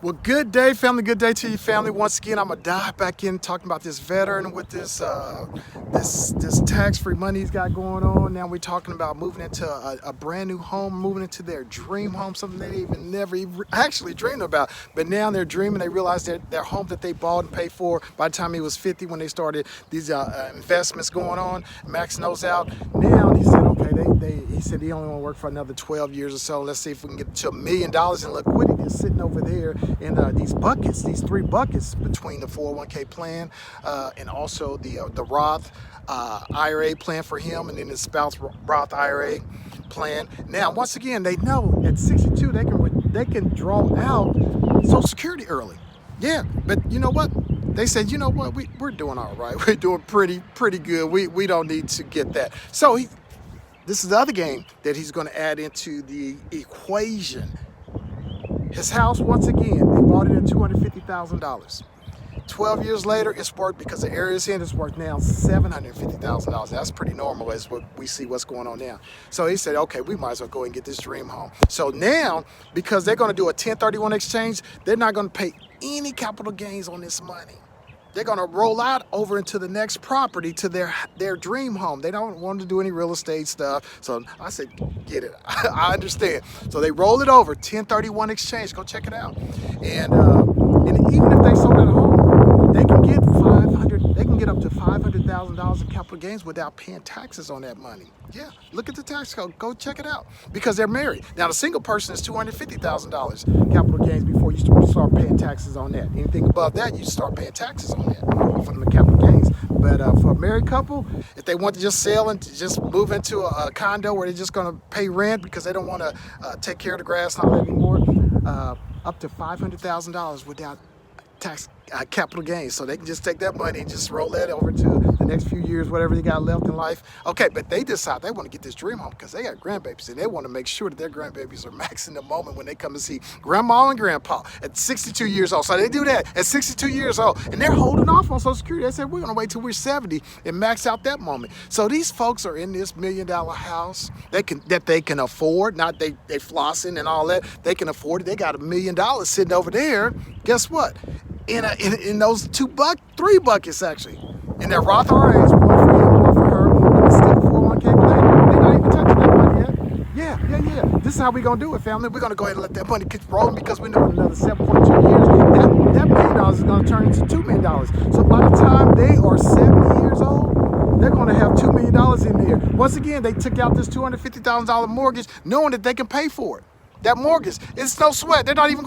Well, good day, family. Good day to you, family. Once again, I'm gonna dive back in talking about this veteran with this tax-free money he's got going on. Now we're talking about moving into a brand new home, moving into their dream home, something they even never even actually dreamed about. But now they're dreaming. They realize their home that they bought and paid for by the time he was 50, when they started these investments going on, maxing those out. Now he said, okay, he said he only want to work for another 12 years or so. Let's see if we can get to $1 million in liquidity sitting over there in these buckets, these 3 buckets between the 401k plan and also the Roth IRA plan for him, and then his spouse Roth IRA plan. Now, once again, they know at 62 they can draw out Social Security early. Yeah, but you know what? They said, you know what? We're doing all right. We're doing pretty good. We don't need to get that. So this is the other game that he's going to add into the equation. His house, once again, they bought it at $250,000. 12 years later, it's worth, because the area it's in, it's worth now $750,000. That's pretty normal as what we see what's going on now. So he said, okay, we might as well go and get this dream home. So now, because they're going to do a 1031 exchange, they're not going to pay any capital gains on this money. They're going to roll out over into the next property, to their dream home. They don't want to do any real estate stuff. So I said, get it. I understand. So they roll it over, 1031 exchange. Go check it out. And even if they sold it at home, they can get up to $500,000 in capital gains without paying taxes on that money. Yeah, look at the tax code. Go check it out, because they're married. Now, the single person is $250,000 capital gains before you start paying taxes on that. Anything above that, you start paying taxes on that from the capital gains. But for a married couple, if they want to just sell and to just move into a condo where they're just going to pay rent because they don't want to take care of the grass and all that anymore, up to $500,000 without tax capital gains. So they can just take that money and just roll that over to the next few years, whatever they got left in life. Okay, but they decide they want to get this dream home because they got grandbabies, and they want to make sure that their grandbabies are maxing the moment when they come to see grandma and grandpa at 62 years old. So they do that at 62 years old, and they're holding off on Social Security. They said, we're going to wait till we're 70 and max out that moment. So these folks are in this $1 million house that they can afford. Not they flossing and all that. They can afford it. They got $1 million sitting over there. Guess what? In those 3 buckets, actually. In their Roth IRAs, one for him, one for her, and it's still 401k, but they're not even touching that money yet. Yeah. This is how we're going to do it, family. We're going to go ahead and let that money keep rolling, because we know in another 7.2 years, that $1 million is going to turn into $2 million. So by the time they are 70 years old, they're going to have $2 million in there. Once again, they took out this $250,000 mortgage knowing that they can pay for it. That mortgage, it's no sweat. They're not even